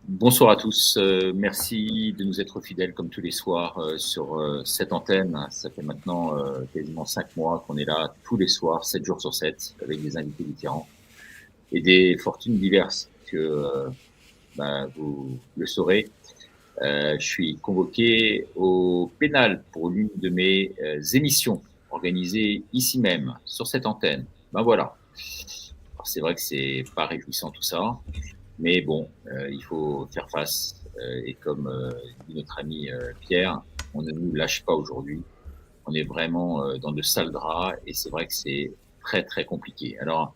Bonsoir à tous. Merci de nous être fidèles comme tous les soirs sur cette antenne. Ça fait maintenant quasiment 5 mois qu'on est là tous les soirs, 7 jours sur 7, avec des invités différents et des fortunes diverses que vous le saurez. Je suis convoqué au pénal pour l'une de mes émissions organisées ici même, sur cette antenne. Ben voilà. Alors, c'est vrai que c'est pas réjouissant tout ça. Mais bon, il faut faire face. Et comme dit notre ami Pierre, on ne nous lâche pas aujourd'hui. On est vraiment dans de sales draps et c'est vrai que c'est très très compliqué. Alors,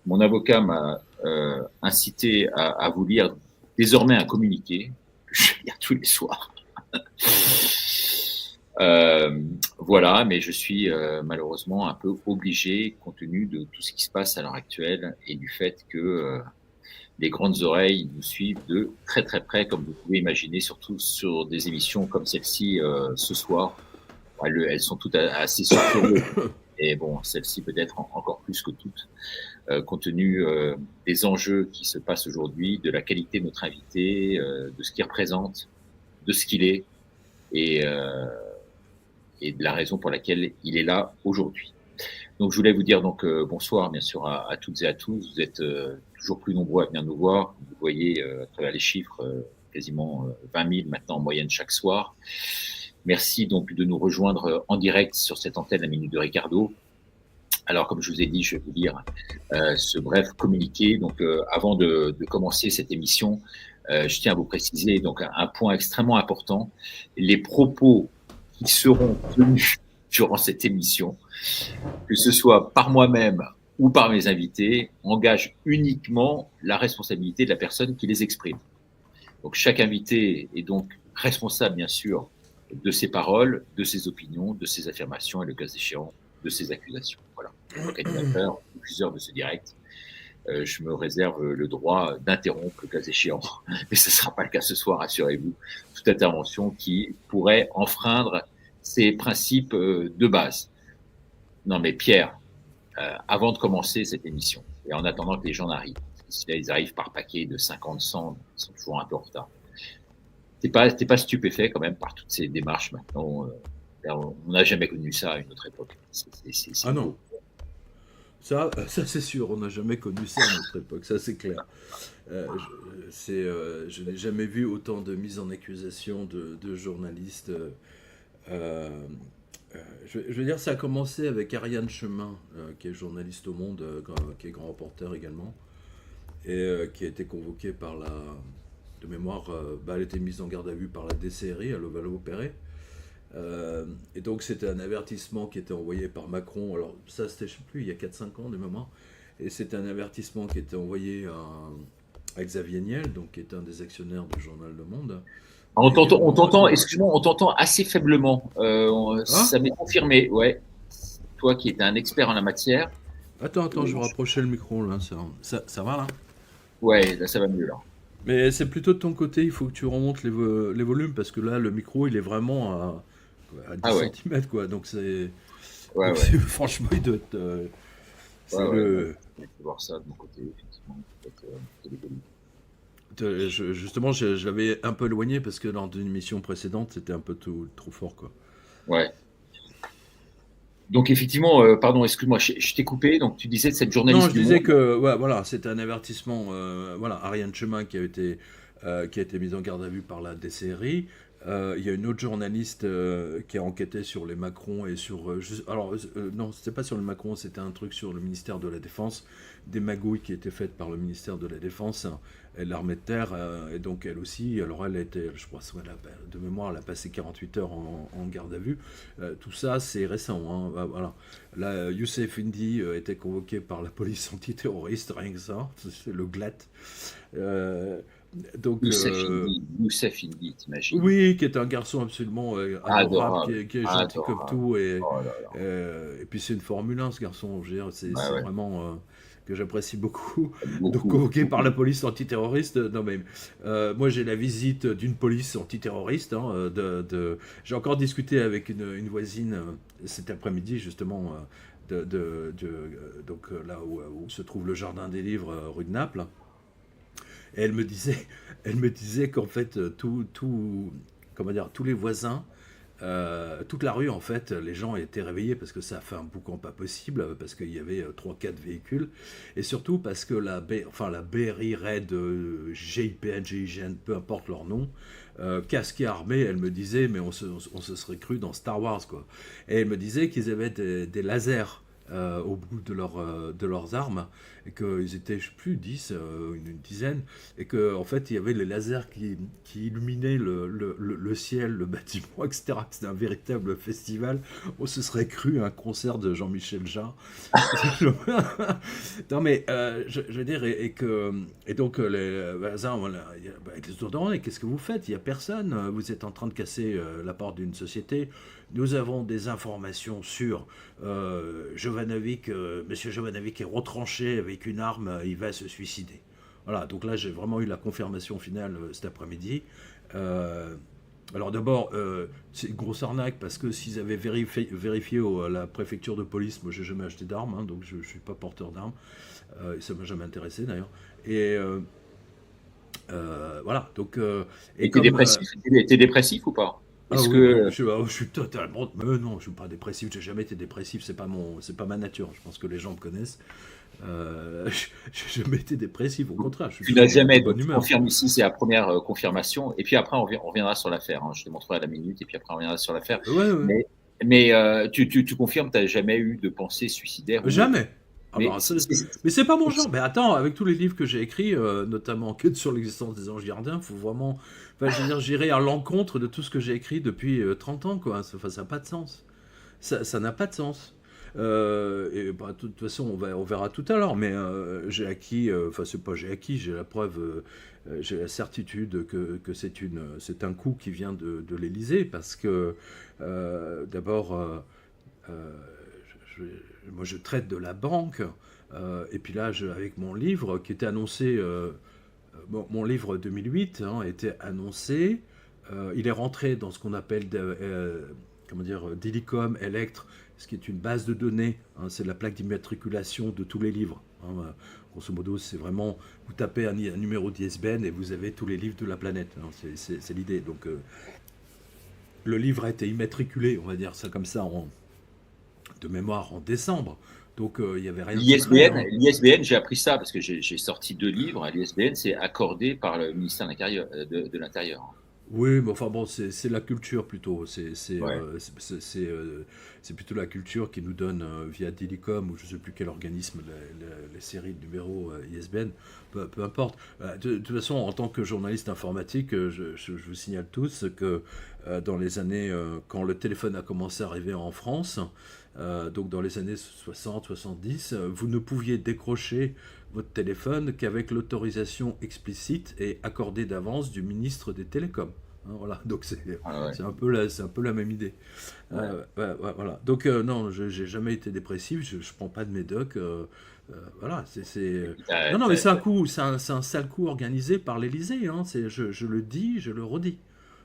mon avocat m'a incité à vous lire désormais un communiqué que je lis tous les soirs. Voilà, mais je suis malheureusement un peu obligé, compte tenu de tout ce qui se passe à l'heure actuelle et du fait que les grandes oreilles nous suivent de très très près, comme vous pouvez imaginer, surtout sur des émissions comme celle-ci ce soir. Elles sont toutes assez sulfureuses. Et bon, celle-ci peut-être encore plus que toutes, compte tenu des enjeux qui se passent aujourd'hui, de la qualité de notre invité, de ce qu'il représente, de ce qu'il est, et, euh, et de la raison pour laquelle il est là aujourd'hui. Donc, je voulais vous dire donc bonsoir, bien sûr, à toutes et à tous. Vous êtes toujours plus nombreux à venir nous voir. Vous voyez à travers les chiffres, quasiment 20 000 maintenant en moyenne chaque soir. Merci donc de nous rejoindre en direct sur cette antenne La Minute de Ricardo. Alors, comme je vous ai dit, je vais vous lire ce bref communiqué. Donc, avant de commencer cette émission, je tiens à vous préciser donc un point extrêmement important. Les propos qui seront tenus durant cette émission, que ce soit par moi-même ou par mes invités, engagent uniquement la responsabilité de la personne qui les exprime. Donc, chaque invité est donc responsable, bien sûr, de ses paroles, de ses opinions, de ses affirmations et, le cas échéant, de ses accusations. Voilà. En tant qu'animateur, plusieurs de ce direct, je me réserve le droit d'interrompre le cas échéant. Mais ce ne sera pas le cas ce soir, rassurez-vous. Toute intervention qui pourrait enfreindre ces principes de base. Non, mais Pierre, avant de commencer cette émission, et en attendant que les gens arrivent, parce que là, ils arrivent par paquet de 50, 100, ils sont toujours un peu en retard. T'es pas stupéfait quand même par toutes ces démarches maintenant. On n'a jamais connu ça à une autre époque. C'est Ah non, nouveau. ça c'est sûr, on n'a jamais connu ça à notre époque, ça c'est clair. Je n'ai jamais vu autant de mises en accusation de journalistes. Euh, je veux dire, ça a commencé avec Ariane Chemin, qui est journaliste au Monde, qui est grand reporter également, et qui a été convoquée par la. De mémoire, elle a été mise en garde à vue par la DCRI à Levallois-Perret. Et donc c'était un avertissement qui était envoyé par Macron. Alors ça c'était, je sais plus, il y a 4 5 ans de mémoire. Et c'était un avertissement qui était envoyé à Xavier Niel, donc qui est un des actionnaires du journal Le Monde. Également à toi. Excuse-moi, on t'entend assez faiblement. Ah. Ça m'est confirmé, ouais. Toi qui es un expert en la matière, Attends, je euh, vais rapprocher le micro là, ça va là. ouais, là ça va mieux là. Mais c'est plutôt de ton côté, il faut que tu remontes les volumes parce que là le micro il est vraiment à 10 Ah ouais, cm quoi, donc c'est. ouais, Donc ouais, franchement il doit être. ouais, C'est ouais. Non, le. je vais voir ça de mon côté, effectivement. Peut-être, Justement, je l'avais un peu éloigné parce que lors d'une émission précédente, c'était un peu trop fort, quoi. ouais. Donc effectivement, pardon, excuse-moi, je t'ai coupé. Donc tu disais de cette Non, journaliste je du disais Monde. que ouais, voilà, c'était un avertissement. Voilà, Ariane Chemin qui a été mise en garde à vue par la DCRI. Il y a une autre journaliste qui a enquêté sur les Macron et sur. Alors, non, c'était pas sur le Macron, c'était un truc sur le ministère de la Défense, des magouilles qui étaient faites par le ministère de la Défense et l'armée de terre. Et donc, elle aussi, alors elle était, je crois, de mémoire, elle a passé 48 heures en garde à vue. Tout ça, c'est récent. Hein, voilà. Là, Youssef Indy était convoqué par la police antiterroriste, rien que ça, c'est le GLAT. Euh, donc, Youssef Indy, t'imagines. oui, qui est un garçon absolument adorable, Adorable, qui est gentil comme adorable. tout, Oh là là. et puis c'est une Formule 1, ce garçon, je veux dire, Ouais, c'est ouais. vraiment que j'apprécie beaucoup. Donc Beaucoup, convoqué par beaucoup. la police antiterroriste, non mais moi j'ai la visite d'une police antiterroriste. Hein, j'ai encore discuté avec une voisine cet après-midi justement, donc là où se trouve le jardin des livres rue de Naples. Et elle me disait qu'en fait, comment dire, tous les voisins, toute la rue, en fait, les gens étaient réveillés parce que ça a fait un boucan pas possible, parce qu'il y avait 3-4 véhicules, et surtout parce que la BRI, RAID, GIPN, GIGN, peu importe leur nom, casqués armés, elle me disait, mais on se serait cru dans Star Wars, quoi. Et elle me disait qu'ils avaient des lasers au bout de leurs armes, et qu'ils étaient, je sais plus, 10, une dizaine, et qu'en en fait, il y avait les lasers qui illuminaient le ciel, le bâtiment, etc. C'était un véritable festival. On se serait cru à un concert de Jean-Michel Jarre. Non, mais je veux dire, et donc, les voisins, voilà, ils se demandent, qu'est-ce que vous faites? Il n'y a personne, vous êtes en train de casser la porte d'une société. Nous avons des informations sur Jovanovic, Monsieur Jovanovic est retranché avec une arme, il va se suicider. Voilà, donc là j'ai vraiment eu la confirmation finale cet après-midi. Euh, alors d'abord, c'est une grosse arnaque parce que s'ils avaient vérifié à la préfecture de police, moi j'ai jamais acheté d'armes, hein, donc je ne suis pas porteur d'armes, et ça m'a jamais intéressé d'ailleurs. Et voilà, donc et Et t'es comme dépressif, t'es dépressif ou pas? ah Est-ce oui, que je suis totalement. Mais non, je suis pas dépressif. J'ai jamais été dépressif. C'est pas ma nature. Je pense que les gens me connaissent. J'ai jamais été dépressif. Au contraire, je suis tu n'as toujours de jamais, donc bonne tu humeur. confirmes ici, c'est la première confirmation, et puis après on reviendra sur l'affaire, hein. Je te montrerai à la minute, et puis après on reviendra sur l'affaire. Ouais, ouais. Mais, tu confirmes, tu n'as jamais eu de pensée suicidaire ou autre. Jamais. Ah Mais bah, mais c'est pas mon genre. Mais attends, avec tous les livres que j'ai écrits, notamment Enquête sur l'existence des anges gardiens, faut vraiment. Enfin, je veux dire, j'irai à l'encontre de tout ce que j'ai écrit depuis 30 ans, quoi. Enfin, ça n'a pas de sens. Ça n'a pas de sens. Et bah, de toute façon, on verra tout à l'heure, mais j'ai acquis, enfin, c'est pas j'ai acquis, j'ai la preuve, j'ai la certitude que c'est un coup qui vient de l'Élysée, parce que d'abord, euh, moi je traite de la banque, et puis là, avec mon livre qui était annoncé, mon livre 2008 hein, était annoncé, il est rentré dans ce qu'on appelle comment dire, d'Illicom Electre, ce qui est une base de données, hein, c'est la plaque d'immatriculation de tous les livres. Hein, grosso modo, c'est vraiment, vous tapez un numéro d'ISBN et vous avez tous les livres de la planète. Hein, c'est l'idée. Donc, le livre a été immatriculé, on va dire ça comme ça, de mémoire, en décembre. Donc, il n'y avait rien de secret. Hein. L'ISBN, j'ai appris ça parce que j'ai sorti 2 livres. L'ISBN, c'est accordé par le ministère de l'Intérieur. Oui, mais enfin bon, c'est la culture plutôt. Ouais. C'est plutôt la culture qui nous donne via Dilicom ou je ne sais plus quel organisme les séries de numéros ISBN, peu importe. De toute façon, en tant que journaliste informatique, je vous signale tous que dans les années, quand le téléphone a commencé à arriver en France, donc dans les années 60-70, vous ne pouviez décrocher votre téléphone qu'avec l'autorisation explicite et accordée d'avance du ministre des Télécoms. Hein, voilà, donc Ah ouais. c'est un peu la même idée. Ouais. Voilà. Donc non, j'ai jamais été dépressif, je prends pas de médoc. Voilà, non, non, mais c'est un coup, c'est un sale coup organisé par l'Élysée. Hein, je le dis, je le redis.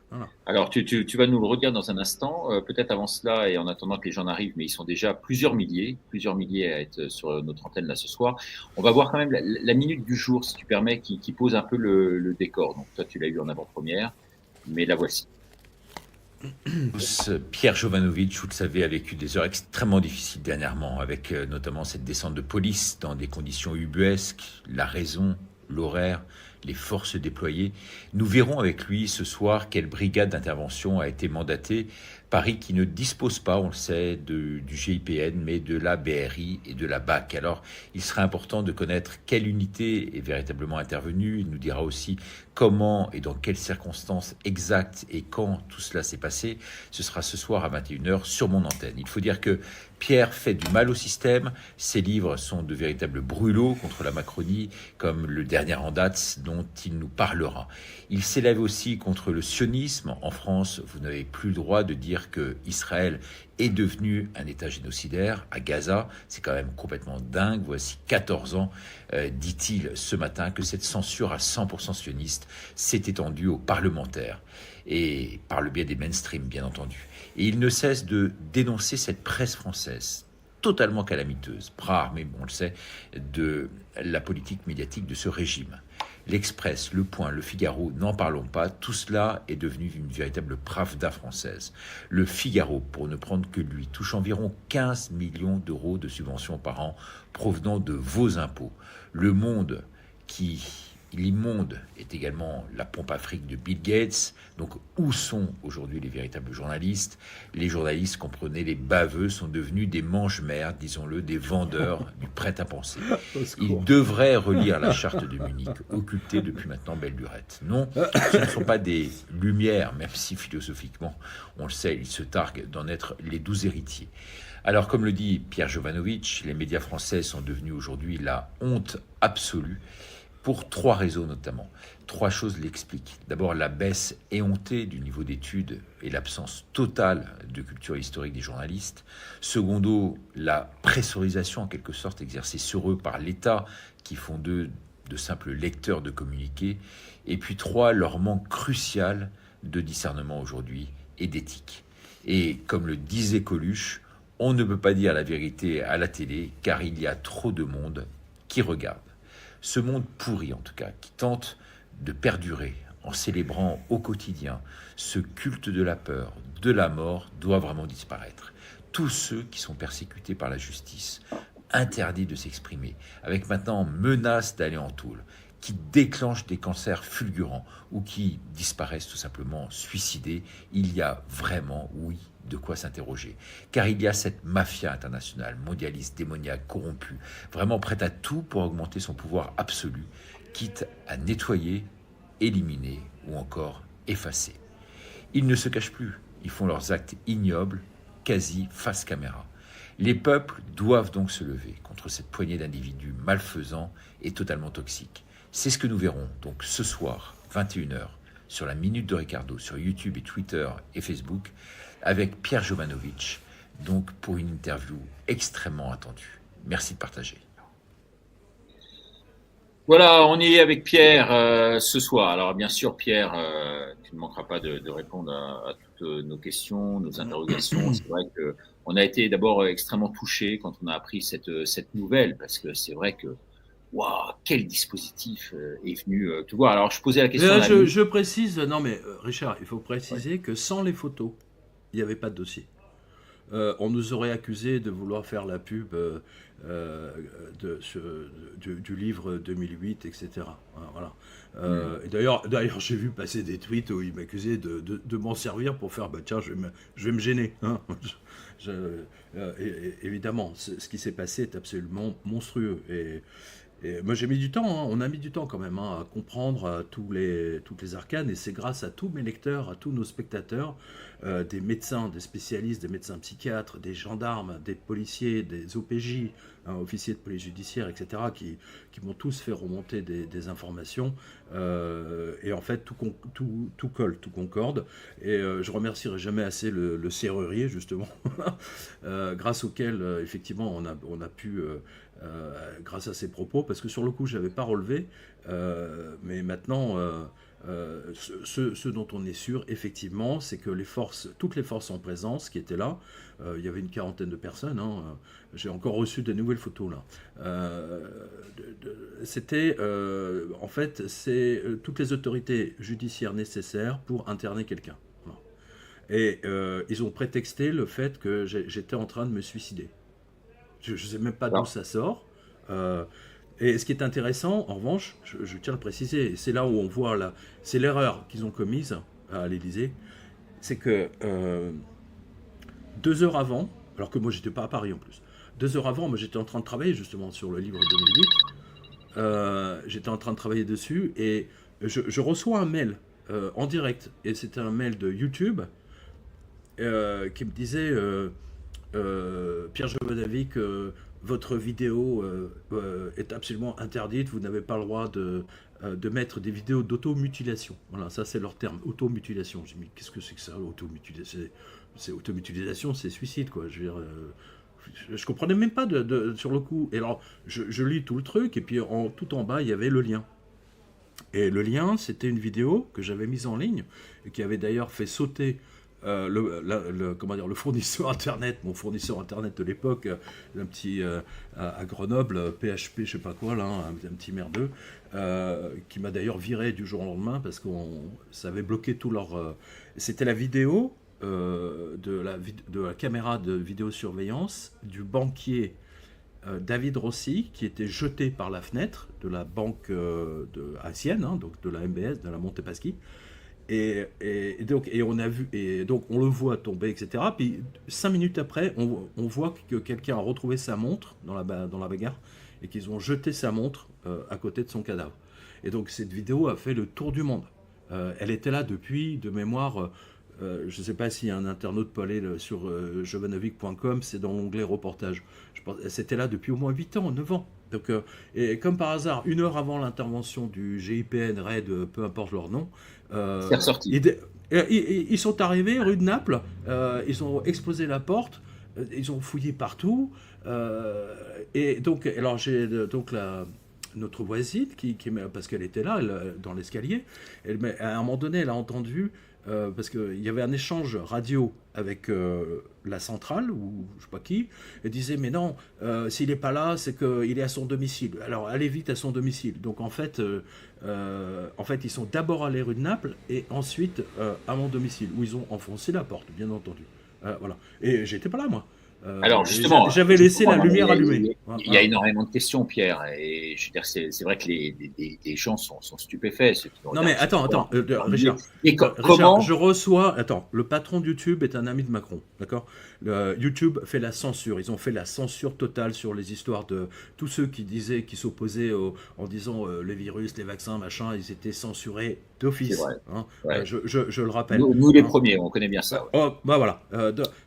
Voilà. Alors, tu vas nous le redire dans un instant. Peut-être avant cela, et en attendant que les gens arrivent, mais ils sont déjà plusieurs milliers à être sur notre antenne là ce soir. On va voir quand même la minute du jour, si tu permets, qui pose un peu le décor. Donc, toi, tu l'as eu en avant-première, mais la voici. Pierre Jovanovic, vous le savez, a vécu des heures extrêmement difficiles dernièrement, avec notamment cette descente de police dans des conditions ubuesques, la raison, l'horaire, les forces déployées. Nous verrons avec lui ce soir quelle brigade d'intervention a été mandatée. Paris qui ne dispose pas, on le sait, du GIPN, mais de la BRI et de la BAC. Alors, il sera important de connaître quelle unité est véritablement intervenue. Il nous dira aussi comment et dans quelles circonstances exactes et quand tout cela s'est passé. Ce sera ce soir à 21h sur mon antenne. Il faut dire que Pierre fait du mal au système. Ses livres sont de véritables brûlots contre la Macronie, comme le dernier en date dont il nous parlera. Il s'élève aussi contre le sionisme. En France, vous n'avez plus le droit de dire que Israël est devenu un État génocidaire à Gaza. C'est quand même complètement dingue. Voici 14 ans, dit-il ce matin, que cette censure à 100% sioniste s'est étendue aux parlementaires et par le biais des mainstream, bien entendu. Et il ne cesse de dénoncer cette presse française totalement calamiteuse, bras armé, on le sait, de la politique médiatique de ce régime. L'Express, Le Point, Le Figaro, n'en parlons pas, tout cela est devenu une véritable pravda française. Le Figaro, pour ne prendre que lui, touche environ 15 millions d'euros de subventions par an provenant de vos impôts. Le Monde, l'immonde est également la pompe afrique de Bill Gates. Donc, où sont aujourd'hui les véritables journalistes? Les journalistes, comprenez, les baveux, sont devenus des mange-merdes, disons-le, des vendeurs du prêt-à-penser. Ils devraient relire la charte de Munich, occultée depuis maintenant belle lurette. Non, ce ne sont pas des lumières, même si philosophiquement, on le sait, ils se targuent d'en être les 12 héritiers. Alors, comme le dit Pierre Jovanovic, les médias français sont devenus aujourd'hui la honte absolue, pour 3 raisons notamment. 3 choses l'expliquent. D'abord, la baisse éhontée du niveau d'études et l'absence totale de culture historique des journalistes. Secondo, la pressurisation en quelque sorte exercée sur eux par l'État, qui font d'eux de simples lecteurs de communiqués. Et puis 3, leur manque crucial de discernement aujourd'hui et d'éthique. Et comme le disait Coluche, on ne peut pas dire la vérité à la télé car il y a trop de monde qui regarde. Ce monde pourri, en tout cas, qui tente de perdurer en célébrant au quotidien ce culte de la peur, de la mort, doit vraiment disparaître. Tous ceux qui sont persécutés par la justice, interdits de s'exprimer, avec maintenant menace d'aller en tôle, qui déclenchent des cancers fulgurants ou qui disparaissent tout simplement suicidés, il y a vraiment, oui, de quoi s'interroger. Car il y a cette mafia internationale, mondialiste, démoniaque, corrompue, vraiment prête à tout pour augmenter son pouvoir absolu, quitte à nettoyer, éliminer ou encore effacer. Ils ne se cachent plus, ils font leurs actes ignobles, quasi face caméra. Les peuples doivent donc se lever contre cette poignée d'individus malfaisants et totalement toxiques. C'est ce que nous verrons donc ce soir, 21h, sur la Minute de Ricardo, sur YouTube et Twitter et Facebook, avec Pierre Jovanovic, donc pour une interview extrêmement attendue. Merci de partager. Voilà, on est avec Pierre ce soir. Alors bien sûr, Pierre, tu ne manqueras pas de répondre à toutes nos questions, nos interrogations. C'est vrai qu'on a été d'abord extrêmement touchés quand on a appris cette nouvelle, parce que c'est vrai que waouh, quel dispositif est venu te voir. Alors je posais la question. Là, je précise, non mais Richard, il faut préciser que sans les photos, il n'y avait pas de dossier. On nous aurait accusé de vouloir faire la pub du livre 2008, etc. Voilà. Et d'ailleurs, j'ai vu passer des tweets où il m'accusait de m'en servir pour faire, bah tiens, je vais me gêner. Hein. Évidemment, ce qui s'est passé est absolument monstrueux. Et moi j'ai mis du temps, hein, on a mis du temps quand même à comprendre toutes les arcanes, et c'est grâce à tous mes lecteurs, à tous nos spectateurs, des médecins, des spécialistes, des médecins psychiatres, des gendarmes, des policiers, des OPJ, officiers de police judiciaire, etc., qui m'ont tous fait remonter des informations, et en fait tout colle, tout concorde, et je remercierai jamais assez le serrurier justement, grâce auquel effectivement on a pu... grâce à ses propos, parce que sur le coup je n'avais pas relevé, mais maintenant ce dont on est sûr effectivement, c'est que toutes les forces en présence qui étaient là, il y avait une 40aine de personnes, hein, j'ai encore reçu de nouvelles photos là, c'était en fait c'est toutes les autorités judiciaires nécessaires pour interner quelqu'un, voilà. Et ils ont prétexté le fait que j'étais en train de me suicider. Je ne sais même pas d'où ça sort. Et ce qui est intéressant, en revanche, je tiens à le préciser, c'est là où on voit, c'est l'erreur qu'ils ont commise à l'Élysée, c'est que 2 heures avant, alors que moi j'étais pas à Paris en plus, 2 heures avant, moi j'étais en train de travailler justement sur le livre 2008, j'étais en train de travailler dessus, et je reçois un mail en direct, et c'était un mail de YouTube qui me disait... Pierre Jovanovic, votre vidéo est absolument interdite, vous n'avez pas le droit de mettre des vidéos d'automutilation. Voilà, ça c'est leur terme, automutilation. J'ai dit, qu'est-ce que c'est que ça, automutilation? C'est automutilation, c'est suicide, quoi. Je veux dire, je comprenais même pas sur le coup. Et alors, je lis tout le truc, et puis tout en bas, il y avait le lien. Et le lien, c'était une vidéo que j'avais mise en ligne, et qui avait d'ailleurs fait sauter comment dire, le fournisseur internet, mon fournisseur internet de l'époque, un petit à Grenoble, PHP, je sais pas quoi là, un petit merdeux, qui m'a d'ailleurs viré du jour au lendemain parce ça avait bloqué tout leur. C'était la vidéo de la caméra de vidéosurveillance du banquier David Rossi, qui était jeté par la fenêtre de la banque haïtienne, hein, donc de la MBS, de la Montepaschi. Donc on a vu, et donc on le voit tomber, etc. Puis 5 minutes après, on voit que quelqu'un a retrouvé sa montre dans la bagarre et qu'ils ont jeté sa montre à côté de son cadavre. Et donc cette vidéo a fait le tour du monde. Elle était là depuis, de mémoire. Je ne sais pas si un internaute peut aller sur jovanovic.com, c'est dans l'onglet reportage. C'était là depuis au moins 8 ans, 9 ans. Donc, et comme par hasard, 1 heure avant l'intervention du GIPN, RAID, peu importe leur nom, C'est ressorti. ils sont arrivés rue de Naples, ils ont explosé la porte, ils ont fouillé partout. Et donc, alors j'ai donc notre voisine, parce qu'elle était là, dans l'escalier, à un moment donné, elle a entendu, parce qu'il y avait un échange radio avec la centrale, ou je sais pas qui, elle disait, mais non, s'il n'est pas là, c'est qu'il est à son domicile. Alors, allez vite à son domicile. Donc, en fait, ils sont d'abord allés rue de Naples, et ensuite à mon domicile, où ils ont enfoncé la porte, bien entendu. Voilà. Et j'étais pas là, moi. Alors justement, j'avais laissé la lumière allumée. Il y a énormément de questions, Pierre, et je veux dire, c'est vrai que les gens sont stupéfaits. Ceux qui Non mais attends, Richard. Comment je reçois. Attends, le patron de YouTube est un ami de Macron, d'accord. YouTube fait la censure. Ils ont fait la censure totale sur les histoires de tous ceux qui s'opposaient en disant les virus, les vaccins, machin. Ils étaient censurés d'office. Hein. Ouais. Je le rappelle. Nous les premiers, on connaît bien ça. Ouais. Oh, bah voilà.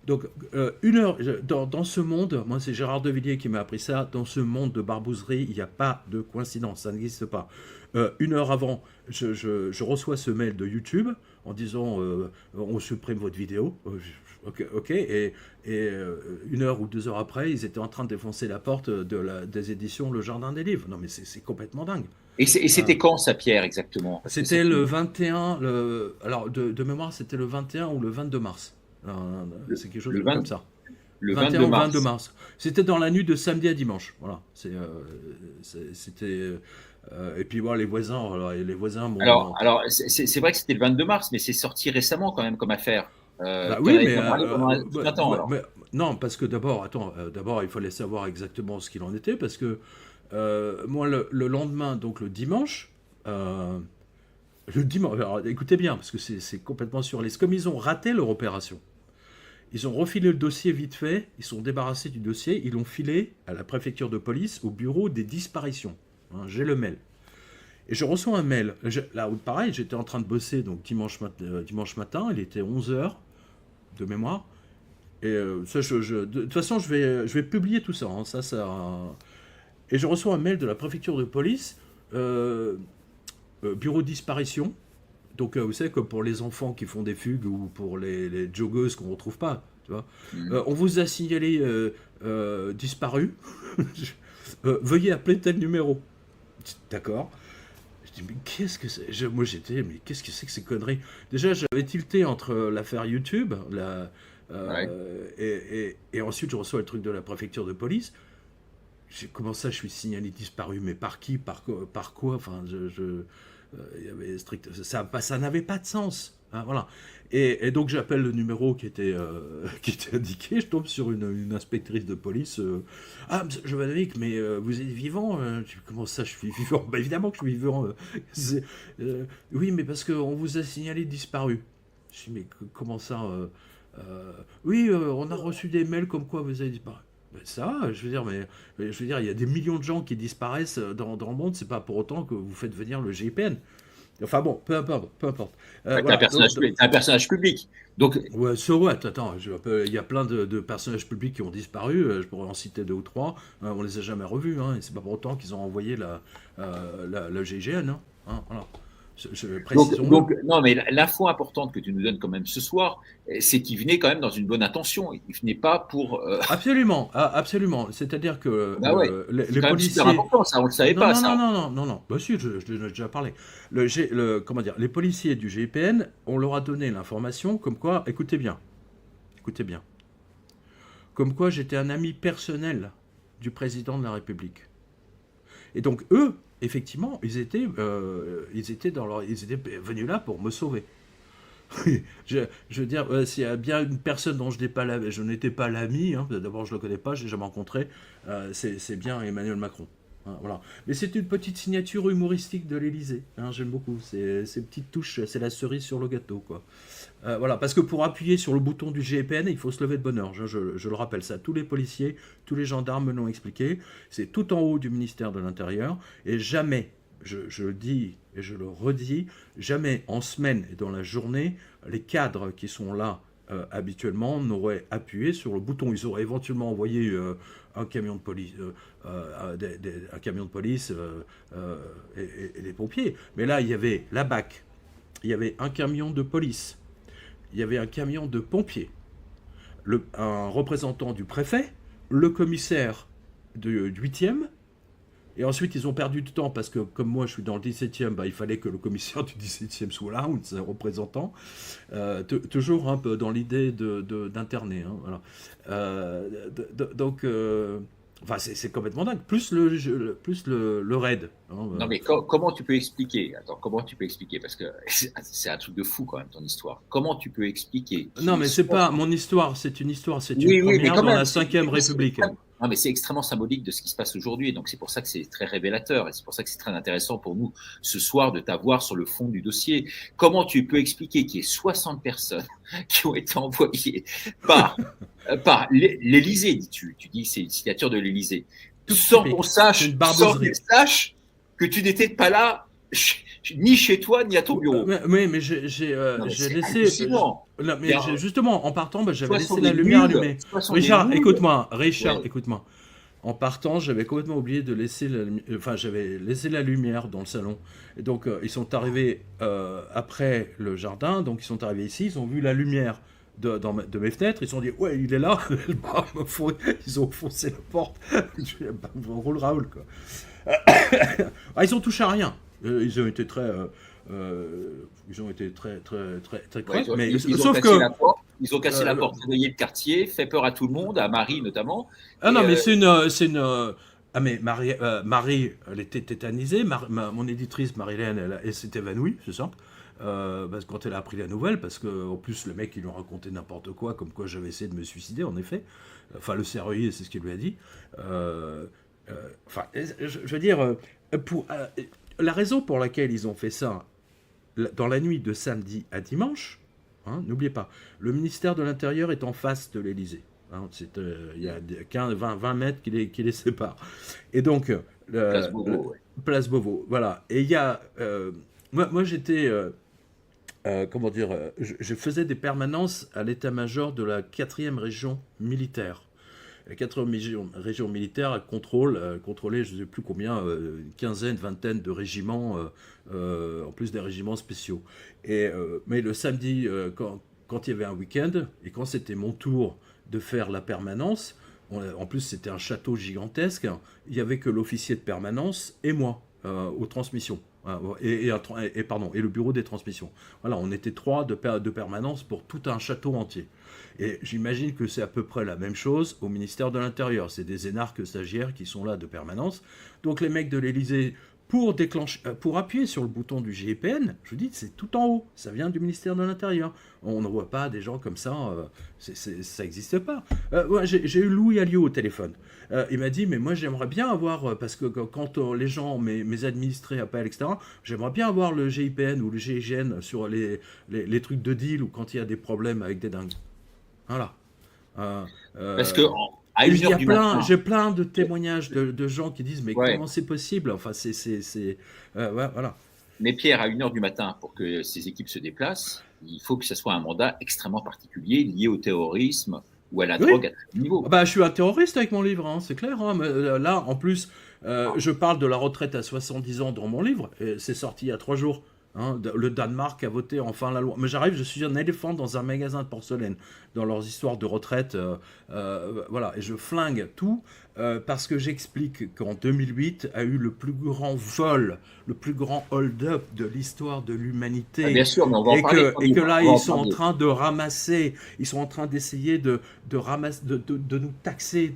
Donc 1 heure dans ce monde. Moi, c'est Gérard Devilliers qui m'a appris ça. Dans ce monde de barbouzerie, il n'y a pas de coïncidence. Ça n'existe pas. 1 heure avant, je reçois ce mail de YouTube en disant on supprime votre vidéo. Ok. Et 1 heure ou 2 heures après, ils étaient en train de défoncer la porte des éditions Le Jardin des Livres. Non, mais c'est complètement dingue. Et c'était quand ça, Pierre, exactement? C'était le 21. Alors, de mémoire, c'était le 21 ou le 22 mars. C'est quelque chose comme ça. Le 21 ou 22 mars. C'était dans la nuit de samedi à dimanche. Voilà. C'était. Et puis voilà, les voisins. Alors c'est vrai que c'était le 22 mars, mais c'est sorti récemment quand même comme affaire. Oui, mais non, parce que d'abord, il fallait savoir exactement ce qu'il en était, parce que moi, le lendemain, donc le dimanche, alors, écoutez bien, parce que c'est complètement surréaliste. Comme ils ont raté leur opération, ils ont refilé le dossier vite fait, ils sont débarrassés du dossier, ils l'ont filé à la préfecture de police, au bureau des disparitions. Hein, j'ai le mail. Et je reçois un mail. Là, pareil, j'étais en train de bosser, donc dimanche matin, il était 11h de mémoire. Et ça, de toute façon, je vais publier tout ça. Hein, Et je reçois un mail de la préfecture de police, bureau de disparition. Donc, vous savez, comme pour les enfants qui font des fugues ou pour les joggeuses qu'on ne retrouve pas. Tu vois. On vous a signalé disparu. Veuillez appeler tel numéro. D'accord. Je dis, mais qu'est-ce que c'est? Moi, mais qu'est-ce que c'est que ces conneries? Déjà, j'avais tilté entre l'affaire YouTube et ensuite, je reçois le truc de la préfecture de police. Comment ça, je suis signalé disparu? Mais par qui? Par quoi? Enfin, y avait ça n'avait pas de sens. Hein, voilà. Et donc j'appelle le numéro qui était indiqué, je tombe sur une inspectrice de police. Ah, monsieur Jovanovic, mais vous êtes vivant? Comment ça, je suis vivant? Bah, évidemment que je suis vivant. Oui, mais parce qu'on vous a signalé disparu. Je dis, mais comment ça? Oui, on a reçu des mails comme quoi vous avez disparu. Ben ça, je veux dire, il y a des millions de gens qui disparaissent dans le monde, c'est pas pour autant que vous faites venir le GIPN. Enfin bon, peu importe. T'es un personnage public. Donc... Ouais, attends, il y a plein de personnages publics qui ont disparu, je pourrais en citer 2 ou 3, on les a jamais revus, hein, et c'est pas pour autant qu'ils ont envoyé la GIGN. Hein, voilà. Précisons-le. Non, mais l'info importante que tu nous donnes quand même ce soir, c'est qu'il venait quand même dans une bonne intention. Il venait pas pour. Absolument, absolument. C'est-à-dire que Bah ouais, les c'est quand même policiers. super important, ça, on le savait Non, pas, non, non, ça. non, non, non, non. Bah si, je l'ai déjà parlé. Comment dire, les policiers du GIPN, on leur a donné l'information comme quoi, écoutez bien, comme quoi j'étais un ami personnel du président de la République. Et donc eux, effectivement, ils étaient venus là pour me sauver. Je veux dire, s'il y a bien une personne dont je n'étais pas l'ami, hein, d'abord je ne le connais pas, je ne l'ai jamais rencontré, c'est bien Emmanuel Macron. Hein, voilà. Mais c'est une petite signature humoristique de l'Élysée, hein, j'aime beaucoup. Ces petites touches, c'est la cerise sur le gâteau, quoi. Voilà, parce que pour appuyer sur le bouton du GIPN, il faut se lever de bonne heure. Je le rappelle ça. Tous les policiers, tous les gendarmes me l'ont expliqué. C'est tout en haut du ministère de l'Intérieur. Et jamais, je le dis et je le redis, jamais en semaine et dans la journée, les cadres qui sont là habituellement n'auraient appuyé sur le bouton. Ils auraient éventuellement envoyé un camion de police, et des pompiers. Mais là, il y avait la BAC, il y avait un camion de police, il y avait un camion de pompiers, un représentant du préfet, le commissaire du 8e, et ensuite ils ont perdu du temps parce que comme moi je suis dans le 17e, bah, il fallait que le commissaire du 17e soit là, ou un représentant, toujours un peu dans l'idée d'interner. Hein, voilà. Donc, enfin, c'est complètement dingue. Plus le raid. Hein, Non, mais comment tu peux expliquer? Attends, comment tu peux expliquer? Parce que c'est un truc de fou quand même, ton histoire. Comment tu peux expliquer? Non, mais c'est pas mon histoire, c'est une Oui, oui, mais première quand dans même, la 5e République. non, mais c'est extrêmement symbolique de ce qui se passe aujourd'hui. Donc, c'est pour ça que c'est très révélateur. Et c'est pour ça que c'est très intéressant pour nous, ce soir, de t'avoir sur le fond du dossier. Comment tu peux expliquer qu'il y ait 60 personnes qui ont été envoyées par l'Élysée, dis-tu. Tu dis que c'est une signature de l'Élysée. Sans qu'on sache que tu n'étais pas là, ni chez toi, ni à ton bureau. Mais j'ai laissé. Non, mais justement, en partant, j'avais laissé la lumière allumée. Richard, écoute-moi. En partant, j'avais complètement oublié de laisser j'avais laissé la lumière dans le salon. Et donc, ils sont arrivés après le jardin. Donc, ils sont arrivés ici. Ils ont vu la lumière de mes fenêtres. Ils se sont dit, ouais, il est là. Ils ont foncé la porte. Roule Raoul, quoi. Ils ont touché à rien. Ils ont été très Ouais, mais sauf que ils ont cassé la porte, réveillé le quartier, fait peur à tout le monde, à Marie notamment. Ah non, mais c'est une ah mais Marie, elle était tétanisée. Mon éditrice Marilène, elle s'est évanouie, c'est simple. Parce que quand elle a appris la nouvelle, parce que en plus le mec il lui a raconté n'importe quoi, comme quoi j'avais essayé de me suicider en effet. Enfin le CREI, c'est ce qu'il lui a dit. Enfin, je veux dire, la raison pour laquelle ils ont fait ça dans la nuit de samedi à dimanche, hein, n'oubliez pas, le ministère de l'Intérieur est en face de l'Élysée. Hein, il y a 20 mètres qui les séparent. Et donc, Place Beauvau, Place Beauvau, voilà. Et il y a... moi j'étais... comment dire, je faisais des permanences à l'état-major de la 4e région militaire. La 4e région militaire contrôlait, je ne sais plus combien, une quinzaine, vingtaine de régiments, en plus des régiments spéciaux. Mais le samedi, quand il y avait un week-end, et quand c'était mon tour de faire la permanence, en plus c'était un château gigantesque, il n'y avait que l'officier de permanence et moi aux transmissions. Et le bureau des transmissions. Voilà, on était 3 de permanence pour tout un château entier. Et j'imagine que c'est à peu près la même chose au ministère de l'Intérieur. C'est des énarques stagiaires qui sont là de permanence. Donc les mecs de l'Élysée, pour appuyer sur le bouton du GIPN, je vous dis, c'est tout en haut. Ça vient du ministère de l'Intérieur. On ne voit pas des gens comme ça. Ça n'existe pas. J'ai eu Louis Alliot au téléphone. Il m'a dit, mais moi j'aimerais bien avoir, parce que quand les gens, mes administrés appellent, etc., j'aimerais bien avoir le GIPN ou le GIGN sur les trucs de deal ou quand il y a des problèmes avec des dingues. Voilà. Parce que à 1h du matin, j'ai plein de témoignages de gens qui disent mais comment c'est possible? Enfin, voilà. Mais Pierre, à 1h du matin, pour que ces équipes se déplacent, il faut que ce soit un mandat extrêmement particulier lié au terrorisme ou à la drogue à tout niveau. Je suis un terroriste avec mon livre, hein, c'est clair. Hein, mais là, en plus, je parle de la retraite à 70 ans dans mon livre. Et c'est sorti il y a 3 jours. Hein, le Danemark a voté enfin la loi. Mais j'arrive, je suis un éléphant dans un magasin de porcelaine, dans leurs histoires de retraite, voilà, et je flingue tout parce que j'explique qu'en 2008 a eu le plus grand vol, le plus grand hold-up de l'histoire de Ah, bien l'humanité, sûr, mais on va en parler. et que là On va ils en sont en parler. train de ramasser, ils sont en train d'essayer de ramasser, de nous taxer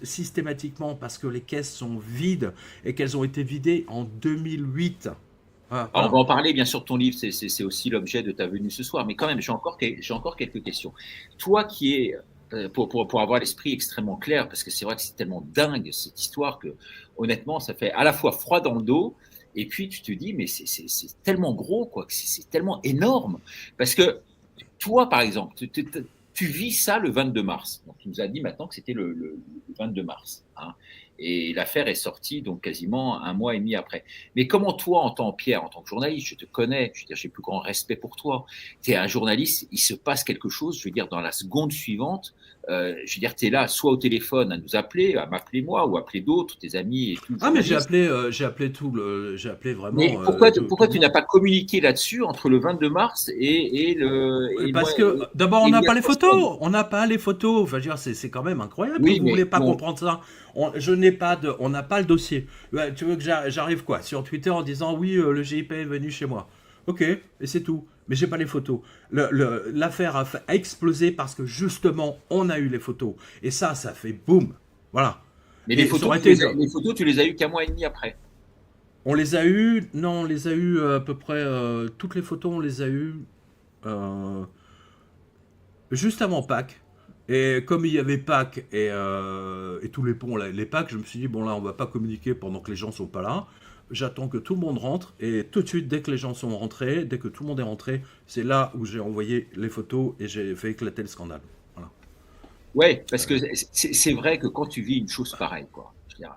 systématiquement parce que les caisses sont vides et qu'elles ont été vidées en 2008. Ah, Alors, on va voilà. en parler, bien sûr, de ton livre, c'est aussi l'objet de ta venue ce soir. Mais quand même, j'ai encore quelques questions. Toi qui es, pour avoir l'esprit extrêmement clair, parce que c'est vrai que c'est tellement dingue cette histoire que, honnêtement, ça fait à la fois froid dans le dos, et puis tu te dis, mais c'est tellement gros, quoi, que c'est tellement énorme. Parce que toi, par exemple, tu vis ça le 22 mars. Donc, tu nous as dit maintenant que c'était le 22 mars. Hein. Et l'affaire est sortie donc quasiment un mois et demi après. Mais comment toi, Pierre, en tant que journaliste, je te connais, je veux dire, j'ai le plus grand respect pour toi. Tu es un journaliste, il se passe quelque chose, je veux dire, dans la seconde suivante, je veux dire, tu es là, soit au téléphone à nous appeler, à m'appeler moi, ou appeler d'autres, tes amis et tout, Ah mais journalistes. j'ai appelé Mais vraiment tout pourquoi le tu monde. n'as pas communiqué là-dessus entre le 22 mars et le mois Parce que d'abord on et il n'a y a pas les 3 semaines? photos, on n'a pas les photos. Enfin, je veux dire, c'est quand même incroyable que Oui, vous voulez mais pas bon, comprendre ça. Je n'ai pas de, on n'a pas le dossier. Ouais, tu veux que j'arrive quoi sur Twitter en disant oui le GIP est venu chez moi. Ok, et c'est tout. Mais j'ai pas les photos. L'affaire a explosé parce que justement on a eu les photos. Et ça fait boum. Voilà. mais les Et ça photos, aurait été, tu les as eues qu'un mois et demi après. on les a eu, non, on les a eu à peu près toutes les photos, on les a eu euh, juste avant Pâques. Et comme il y avait Pâques et tous les ponts, les Pâques, je me suis dit, bon là, on va pas communiquer pendant que les gens sont pas là. J'attends que tout le monde rentre. Et tout de suite, dès que les gens sont rentrés, dès que tout le monde est rentré, c'est là où j'ai envoyé les photos et j'ai fait éclater le scandale. Voilà. Ouais, parce que c'est vrai que quand tu vis une chose pareille, quoi. Je veux dire,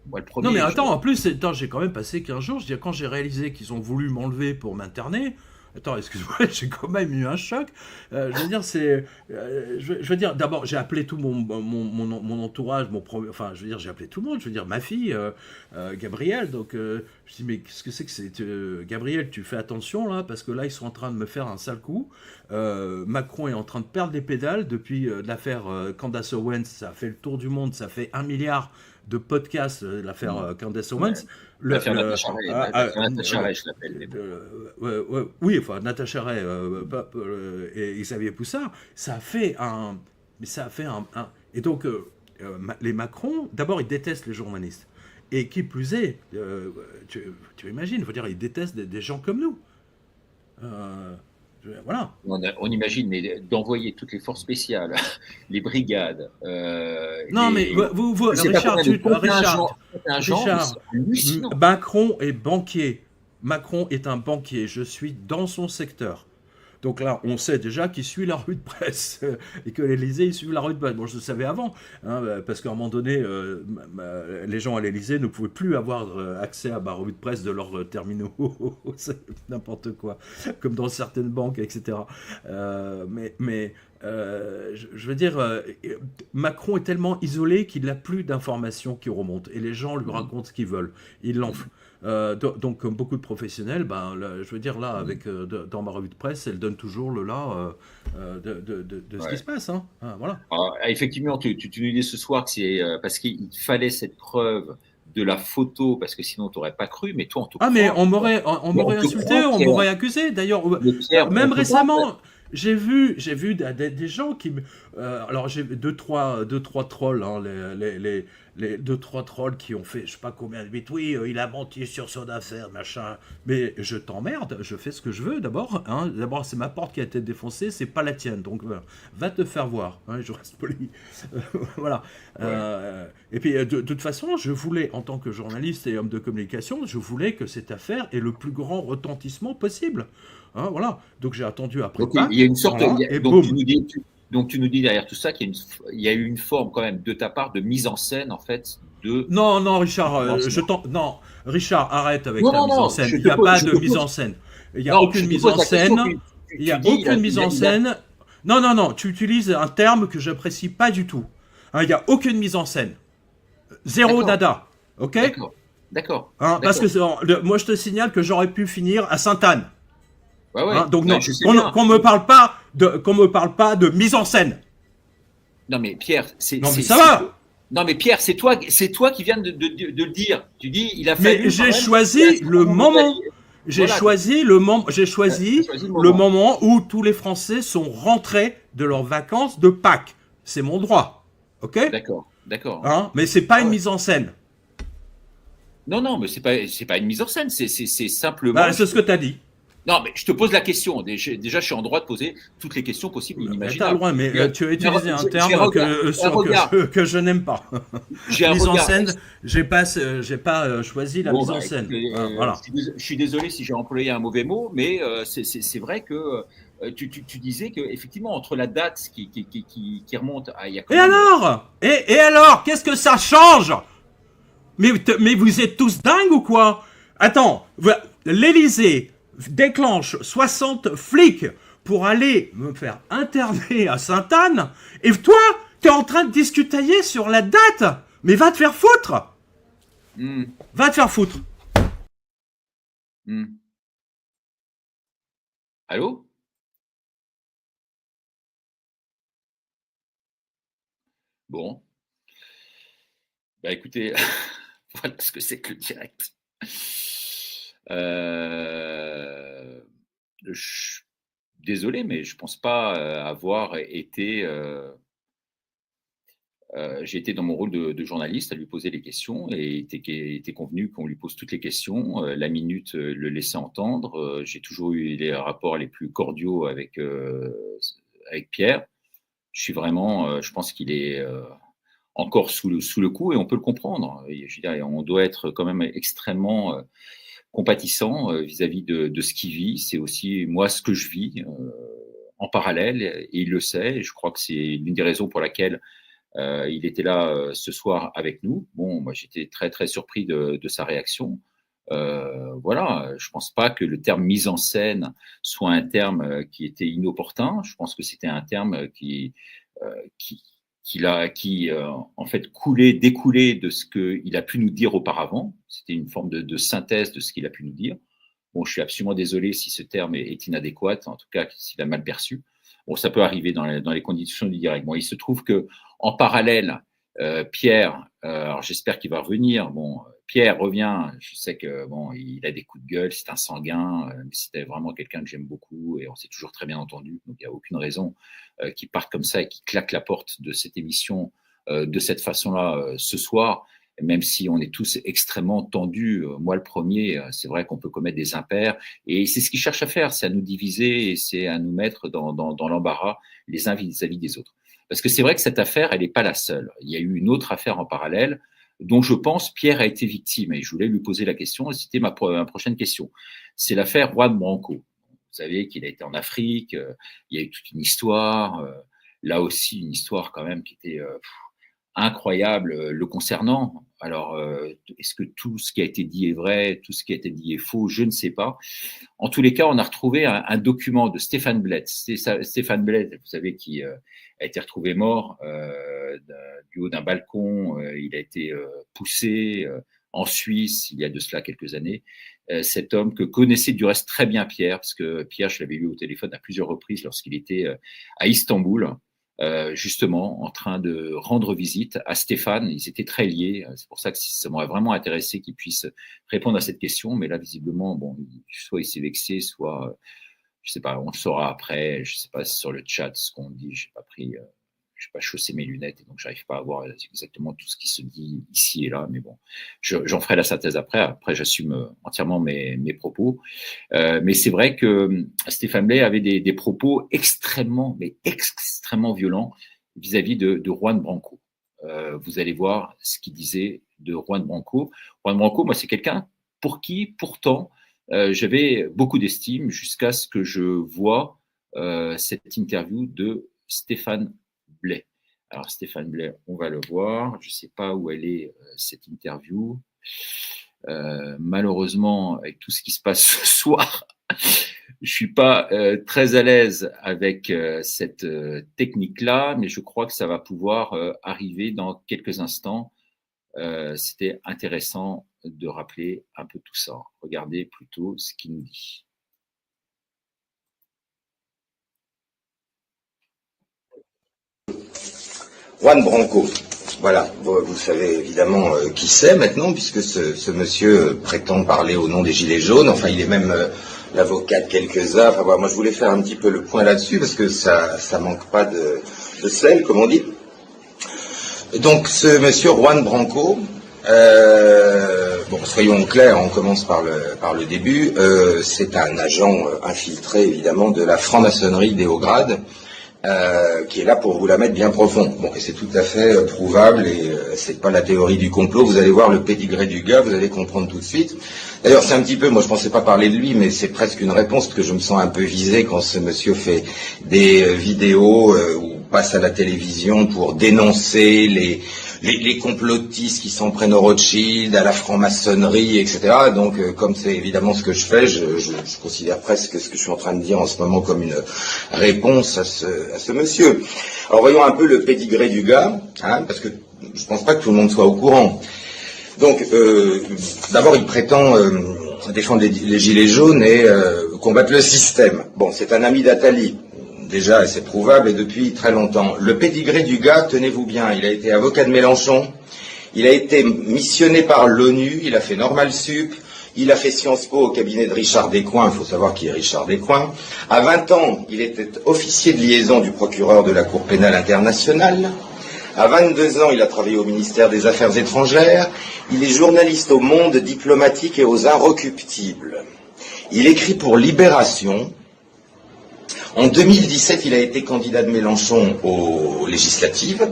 moi, le Non mais premier, attends, en plus, attends, j'ai quand même passé 15 jours. Je veux dire, quand j'ai réalisé qu'ils ont voulu m'enlever pour m'interner, attends, excuse-moi, j'ai quand même eu un choc. Je veux dire, je veux dire, d'abord, j'ai appelé tout mon entourage, enfin, je veux dire, j'ai appelé tout le monde. Je veux dire, ma fille, Gabrielle. Donc, je dis, mais qu'est-ce que c'est Gabrielle, tu fais attention là, parce que là, ils sont en train de me faire un sale coup. Macron est en train de perdre les pédales depuis l'affaire Candace Owens. Ça a fait le tour du monde, ça fait 1 milliard de podcasts, l'affaire Candace ouais, Owens. Le, le, l'affaire Natacha Ray, je l'appelle. Mais bon. oui, enfin, Natacha Ray et Xavier Poussard, ça a fait et donc, les Macron, d'abord, ils détestent les journalistes. Et qui plus est, tu imagines, faut dire, ils détestent des gens comme nous. Euh, voilà. On imagine, mais d'envoyer toutes les forces spéciales, les brigades, Non, mais je sais pas Richard, combien de contingents, mais c'est Richard, hallucinant. Macron est banquier. Macron est un banquier. Je suis dans son secteur. Donc là, on sait déjà qu'il suit la rue de presse et que l'Élysée, il suit la rue de presse. Bon, je le savais avant, hein, parce qu'à un moment donné, les gens à l'Élysée ne pouvaient plus avoir accès à ma rue de presse de leurs terminaux. C'est n'importe quoi, comme dans certaines banques, etc. Je veux dire, Macron est tellement isolé qu'il n'a plus d'informations qui remontent et les gens lui racontent ce qu'ils veulent. Il l'enfle. Donc, comme beaucoup de professionnels, ben, je veux dire, là, dans ma revue de presse, elle donne toujours le là de ce qui Ouais. se passe. Hein. Ah, voilà. Alors, effectivement, tu nous dis ce soir que c'est parce qu'il fallait cette preuve de la photo, parce que sinon tu n'aurais pas cru, mais toi on te Ah, mais croit. on Mais on m'aurait te insulté, croit, on Pierre. m'aurait accusé. D'ailleurs, Mais Pierre, on même peut pas. récemment, j'ai vu des gens qui me. Alors, j'ai deux, trois trolls, hein, les deux, trois trolls qui ont fait, je sais pas combien de bêtises. Oui, il a menti sur son affaire, machin. Mais je t'emmerde, je fais ce que je veux d'abord. Hein. D'abord, c'est ma porte qui a été défoncée, c'est pas la tienne. Donc, va te faire voir. Hein, je reste poli. Voilà. Ouais. Et puis, de toute façon, je voulais, en tant que journaliste et homme de communication, je voulais que cette affaire ait le plus grand retentissement possible. Hein, voilà. Donc, j'ai attendu après Donc il y Pâques. a une sorte, Voilà, et donc boum. tu nous dis derrière tout ça il y a eu une forme quand même de ta part de mise en scène en fait de Non, non, Richard, financement. non, Richard, arrête avec Non, ta non, mise en non, scène. Il n'y a pas je de te mise en pose, scène. Il n'y a non, je aucune te mise pose en la question. scène. Il n'y a dis, aucune mise en scène. Non, non, non, tu utilises un terme que j'apprécie pas du tout. Hein, il n'y a aucune mise en scène. Zéro d'accord, nada. Ok? d'accord. D'accord. Hein, parce D'accord. que moi, je te signale que j'aurais pu finir à Sainte-Anne. Ouais, ouais. Hein, donc Ouais, non, je sais qu'on bien. me parle pas de mise en scène. Non, mais Pierre, Non, mais ça va. non, mais Pierre, c'est toi qui viens de le dire. Tu dis, il a Mais fallu quand j'ai même qu'il y ait un choisi certain le nombre moment. d'alliés. Voilà, J'ai t'as choisi choisi le le moment. moment où tous les Français sont rentrés de leurs vacances de Pâques. C'est mon droit. Ok? D'accord, d'accord. Hein? Mais c'est pas Ah une ouais. mise en scène. Non, non, mais c'est pas une mise en scène. C'est simplement. Bah, c'est ce que tu as dit. Non, mais je te pose la question. Déjà, je suis en droit de poser toutes les questions possibles et Mais t'as le inimaginables. droit, mais tu as utilisé un J'ai terme regard, un regard, que je n'aime pas. j'ai un Mise en regard. scène, j'ai pas choisi la Bon, mise en bah, écoute, scène. Hein, voilà. je suis désolé si j'ai employé un mauvais mot, mais c'est vrai que tu disais que effectivement entre la date qui remonte à il y a quand Et même alors? Et alors? Qu'est-ce que ça change? Mais vous êtes tous dingues ou quoi? Attends, l'Elysée déclenche 60 flics pour aller me faire interner à Sainte-Anne, et toi, t'es en train de discutailler sur la date. Mais va te faire foutre. hmm, Va te faire foutre. hmm. Allô? Bon, bah écoutez, voilà ce que c'est que le direct. Euh, je- Désolé, mais je pense pas avoir été j'ai été dans mon rôle de journaliste à lui poser les questions et était convenu qu'on lui pose toutes les questions. La minute le laissait entendre. J'ai toujours eu les rapports les plus cordiaux avec Pierre. Je suis vraiment, je pense qu'il est encore sous le coup et on peut le comprendre. Et je veux dire, on doit être quand même extrêmement compatissant vis-à-vis de ce qu'il vit. C'est aussi moi ce que je vis en parallèle et il le sait. Et je crois que c'est l'une des raisons pour laquelle il était là ce soir avec nous. Bon, moi j'étais très très surpris de sa réaction. Voilà, je pense pas que le terme mise en scène soit un terme qui était inopportun. Je pense que c'était un terme euh, qui qui en fait découlé de ce qu'il a pu nous dire auparavant. C'était une forme de synthèse de ce qu'il a pu nous dire. Bon, je suis absolument désolé si ce terme est inadéquat, en tout cas s'il a mal perçu. Bon, ça peut arriver dans les conditions du direct. Bon, il se trouve que en parallèle, Pierre, alors j'espère qu'il va revenir. Bon, Pierre revient. Je sais que bon, il a des coups de gueule, c'est un sanguin, mais c'était vraiment quelqu'un que j'aime beaucoup et on s'est toujours très bien entendu. Donc il n'y a aucune raison qu'il parte comme ça et qu'il claque la porte de cette émission de cette façon-là ce soir même si on est tous extrêmement tendus, moi le premier, c'est vrai qu'on peut commettre des impairs, et c'est ce qu'ils cherchent à faire, c'est à nous diviser et c'est à nous mettre dans l'embarras les uns vis-à-vis des autres. Parce que c'est vrai que cette affaire, elle n'est pas la seule. Il y a eu une autre affaire en parallèle dont je pense Pierre a été victime, et je voulais lui poser la question, et c'était ma prochaine question. C'est l'affaire Juan Branco. Vous savez qu'il a été en Afrique, il y a eu toute une histoire, là aussi une histoire quand même qui était incroyable le concernant. Alors, est-ce que tout ce qui a été dit est vrai, tout ce qui a été dit est faux? Je ne sais pas. En tous les cas, on a retrouvé un document de Stéphane Bled. Stéphane Bled, vous savez, qui a été retrouvé mort du haut d'un balcon. Il a été poussé en Suisse il y a de cela quelques années. Cet homme que connaissait du reste très bien Pierre, parce que Pierre, je l'avais eu au téléphone à plusieurs reprises lorsqu'il était à Istanbul justement en train de rendre visite à Stéphane. Ils étaient très liés. C'est pour ça que ça m'aurait vraiment intéressé qu'il puisse répondre à cette question. Mais là, visiblement, bon, soit il s'est vexé, soit, je sais pas, on le saura après. Je sais pas sur le chat ce qu'on dit. J'ai pas chaussé mes lunettes et donc j'arrive pas à voir exactement tout ce qui se dit ici et là. Mais bon, j'en ferai la synthèse après. Après, j'assume entièrement mes propos. Mais c'est vrai que Stéphane Blay avait des propos extrêmement, mais extrêmement violents vis-à-vis de Juan Branco. Vous allez voir ce qu'il disait de Juan Branco. Juan Branco, moi, c'est quelqu'un pour qui, pourtant, j'avais beaucoup d'estime jusqu'à ce que je vois cette interview de Stéphane Blay. Alors, Stéphane Blay, on va le voir. Je ne sais pas où elle est, cette interview. Malheureusement, avec tout ce qui se passe ce soir, je suis pas très à l'aise avec cette technique-là, mais je crois que ça va pouvoir arriver dans quelques instants. C'était intéressant de rappeler un peu tout ça. Regardez plutôt ce qu'il nous dit. Juan Branco. Voilà, vous savez évidemment qui c'est maintenant, puisque ce monsieur prétend parler au nom des Gilets jaunes. Enfin, il est même l'avocat de quelques-uns. Enfin, voilà, moi, je voulais faire un petit peu le point là-dessus, parce que ça manque pas de sel, comme on dit. Donc, ce monsieur Juan Branco, bon, soyons clairs, on commence par le début. C'est un agent infiltré, évidemment, de la franc-maçonnerie des hauts grades, qui est là pour vous la mettre bien profond. Bon, et c'est tout à fait prouvable, et c'est pas la théorie du complot. Vous allez voir le pédigré du gars, vous allez comprendre tout de suite. D'ailleurs, c'est un petit peu, moi je pensais pas parler de lui, mais c'est presque une réponse, parce que je me sens un peu visé quand ce monsieur fait des vidéos ou passe à la télévision pour dénoncer les complotistes qui s'en prennent au Rothschild, à la franc-maçonnerie, etc. Donc, comme c'est évidemment ce que je fais, je considère presque ce que je suis en train de dire en ce moment comme une réponse à ce monsieur. Alors, voyons un peu le pédigré du gars, hein, parce que je pense pas que tout le monde soit au courant. Donc, d'abord, il prétend défendre les gilets jaunes et combattre le système. Bon, c'est un ami d'Attali. Déjà, c'est prouvable, et depuis très longtemps. Le pédigré du gars, tenez-vous bien, il a été avocat de Mélenchon, il a été missionné par l'ONU, il a fait Normal Sup, il a fait Sciences Po au cabinet de Richard Descoings, il faut savoir qui est Richard Descoings. À 20 ans, il était officier de liaison du procureur de la Cour pénale internationale. À 22 ans, il a travaillé au ministère des Affaires étrangères. Il est journaliste au Monde diplomatique et aux Inrecuptibles. Il écrit pour Libération. En 2017, il a été candidat de Mélenchon aux législatives,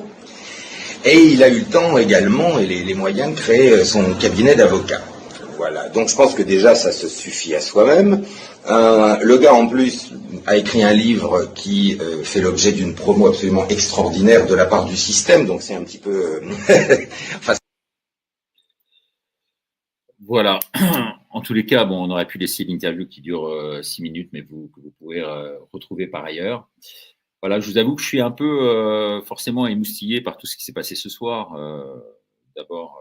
et il a eu le temps également et les moyens de créer son cabinet d'avocat. Voilà, donc je pense que déjà ça se suffit à soi-même. Le gars en plus a écrit un livre qui fait l'objet d'une promo absolument extraordinaire de la part du système, donc c'est un petit peu... enfin, Voilà. En tous les cas, bon, on aurait pu laisser l'interview qui dure 6 minutes, mais que vous pouvez retrouver par ailleurs. Voilà, je vous avoue que je suis un peu forcément émoustillé par tout ce qui s'est passé ce soir. D'abord,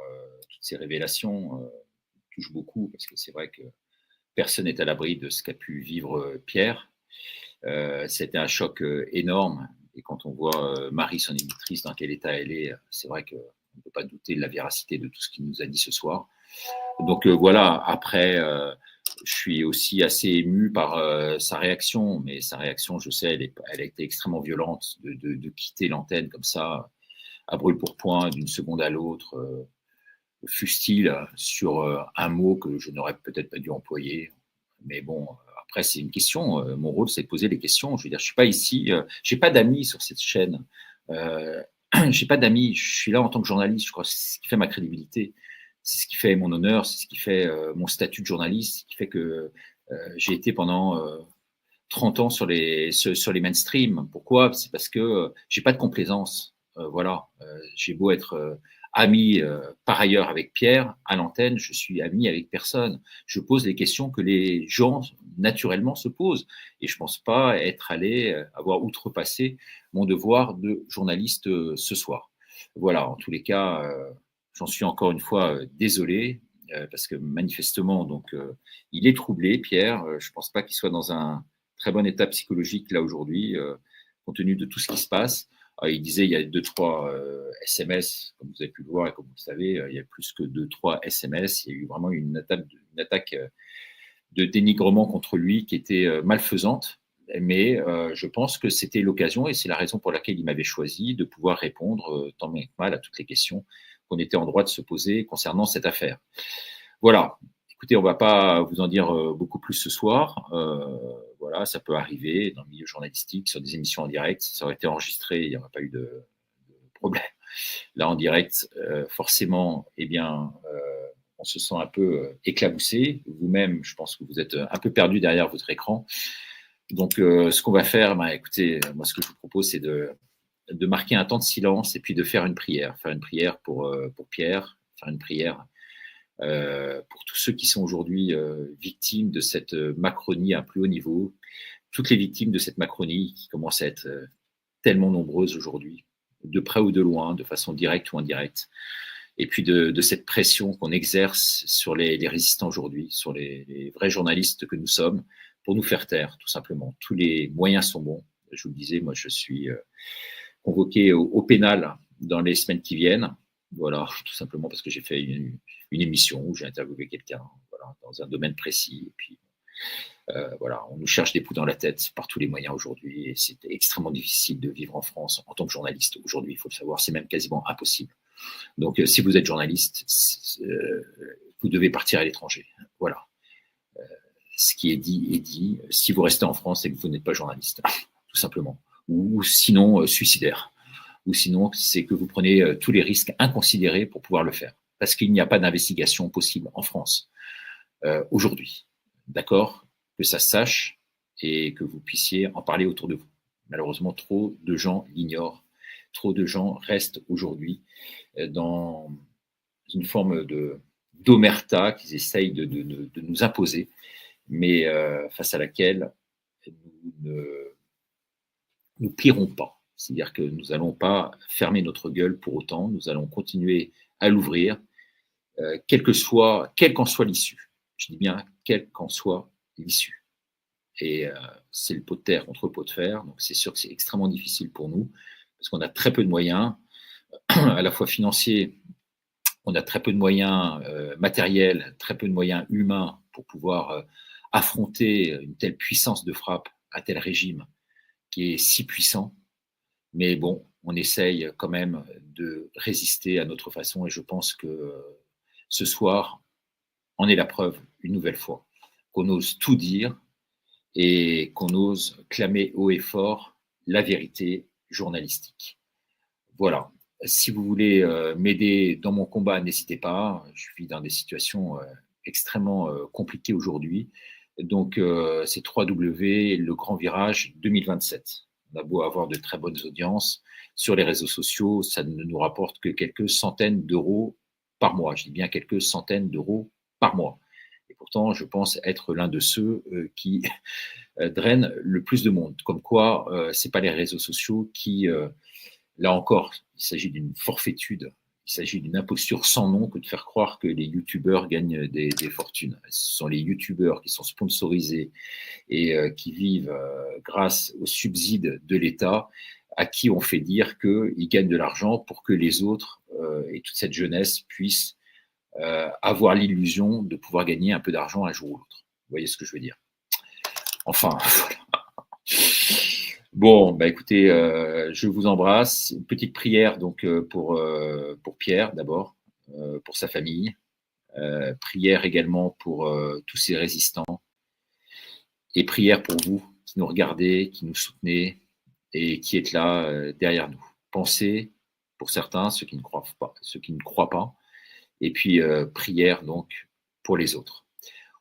toutes ces révélations touchent beaucoup, parce que c'est vrai que personne n'est à l'abri de ce qu'a pu vivre Pierre. C'était un choc énorme, et quand on voit Marie, son éditrice, dans quel état elle est, c'est vrai qu'on ne peut pas douter de la véracité de tout ce qu'il nous a dit ce soir. Donc voilà, après, je suis aussi assez ému par sa réaction, mais sa réaction, je sais, elle a été extrêmement violente, de quitter l'antenne comme ça, à brûle-pourpoint, d'une seconde à l'autre, fût-il sur un mot que je n'aurais peut-être pas dû employer. Mais bon, après, c'est une question. Mon rôle, c'est de poser les questions. Je veux dire, je suis pas ici, j'ai pas d'amis sur cette chaîne. J'ai pas d'amis. Je suis là en tant que journaliste. Je crois que c'est ce qui fait ma crédibilité. C'est ce qui fait mon honneur. C'est ce qui fait mon statut de journaliste. Ce qui fait que j'ai été pendant 30 ans sur les mainstream. Pourquoi? C'est parce que j'ai pas de complaisance. Voilà. J'ai beau être ami par ailleurs avec Pierre à l'antenne, je suis ami avec personne. Je pose les questions que les gens naturellement se posent, et je pense pas être allé avoir outrepassé mon devoir de journaliste ce soir. Voilà, en tous les cas, j'en suis encore une fois désolé, parce que manifestement, donc, il est troublé, Pierre. Je pense pas qu'il soit dans un très bon état psychologique là aujourd'hui, compte tenu de tout ce qui se passe. Il disait il y a 2-3 SMS, comme vous avez pu le voir et comme vous le savez, il y a plus que 2-3 SMS. Il y a eu vraiment une attaque de dénigrement contre lui qui était malfaisante. Mais je pense que c'était l'occasion, et c'est la raison pour laquelle il m'avait choisi, de pouvoir répondre tant bien que mal à toutes les questions qu'on était en droit de se poser concernant cette affaire. Voilà. Écoutez, on ne va pas vous en dire beaucoup plus ce soir. Voilà, ça peut arriver dans le milieu journalistique, sur des émissions en direct. Ça aurait été enregistré, il n'y aurait pas eu de problème. Là, en direct, forcément, eh bien, on se sent un peu éclaboussé. Vous-même, je pense que vous êtes un peu perdu derrière votre écran. Donc, ce qu'on va faire, écoutez, moi, ce que je vous propose, c'est de marquer un temps de silence et puis de faire une prière. Faire une prière pour Pierre, faire une prière pour tous ceux qui sont aujourd'hui victimes de cette Macronie à plus haut niveau, toutes les victimes de cette Macronie qui commencent à être tellement nombreuses aujourd'hui, de près ou de loin, de façon directe ou indirecte. et puis de cette pression qu'on exerce sur les résistants aujourd'hui, sur les vrais journalistes que nous sommes, pour nous faire taire, tout simplement. Tous les moyens sont bons. Je vous le disais, moi, je suis convoqué au pénal dans les semaines qui viennent. Voilà, tout simplement parce que j'ai fait une émission où j'ai interviewé quelqu'un, voilà, dans un domaine précis. Et puis, voilà, on nous cherche des poux dans la tête par tous les moyens aujourd'hui. Et c'est extrêmement difficile de vivre en France en tant que journaliste. Aujourd'hui, il faut le savoir, c'est même quasiment impossible. Donc, si vous êtes journaliste, vous devez partir à l'étranger. Voilà. Ce qui est dit est dit. Si vous restez en France, c'est que vous n'êtes pas journaliste, tout simplement. Ou sinon, suicidaire. Ou sinon, c'est que vous prenez tous les risques inconsidérés pour pouvoir le faire. Parce qu'il n'y a pas d'investigation possible en France aujourd'hui. D'accord? Que ça se sache et que vous puissiez en parler autour de vous. Malheureusement, trop de gens l'ignorent. Trop de gens restent aujourd'hui dans une forme d'omerta qu'ils essayent de nous imposer, mais face à laquelle nous ne plierons pas. C'est-à-dire que nous n'allons pas fermer notre gueule pour autant, nous allons continuer à l'ouvrir, quelle qu'en soit l'issue. Je dis bien, quelle qu'en soit l'issue. Et c'est le pot de terre contre le pot de fer, donc c'est sûr que c'est extrêmement difficile pour nous, parce qu'on a très peu de moyens, à la fois financiers, on a très peu de moyens matériels, très peu de moyens humains pour pouvoir affronter une telle puissance de frappe, un tel régime qui est si puissant. Mais bon, on essaye quand même de résister à notre façon et je pense que ce soir en est la preuve une nouvelle fois, qu'on ose tout dire et qu'on ose clamer haut et fort la vérité journalistique. Voilà. Si vous voulez m'aider dans mon combat, n'hésitez pas. Je vis dans des situations extrêmement compliquées aujourd'hui. Donc, c'est 3W, le grand virage 2027. On a beau avoir de très bonnes audiences sur les réseaux sociaux, ça ne nous rapporte que quelques centaines d'euros par mois. Je dis bien quelques centaines d'euros par mois. Et pourtant, je pense être l'un de ceux qui drainent le plus de monde. Comme quoi, c'est pas les réseaux sociaux qui, là encore, il s'agit d'une forfaitude. Il s'agit d'une imposture sans nom que de faire croire que les youtubeurs gagnent des fortunes. Ce sont les youtubeurs qui sont sponsorisés et qui vivent grâce aux subsides de l'État à qui on fait dire qu'ils gagnent de l'argent pour que les autres et toute cette jeunesse puissent avoir l'illusion de pouvoir gagner un peu d'argent un jour ou l'autre. Vous voyez ce que je veux dire? Enfin, voilà. Bon, bah écoutez, je vous embrasse. Une petite prière donc pour Pierre d'abord, pour sa famille. Prière également pour tous ces résistants. Et prière pour vous qui nous regardez, qui nous soutenez et qui êtes là derrière nous. Pensez pour certains, ceux qui ne croient pas, et puis prière donc pour les autres.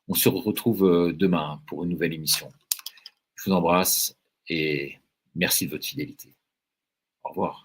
On se retrouve demain pour une nouvelle émission. Je vous embrasse et merci de votre fidélité. Au revoir.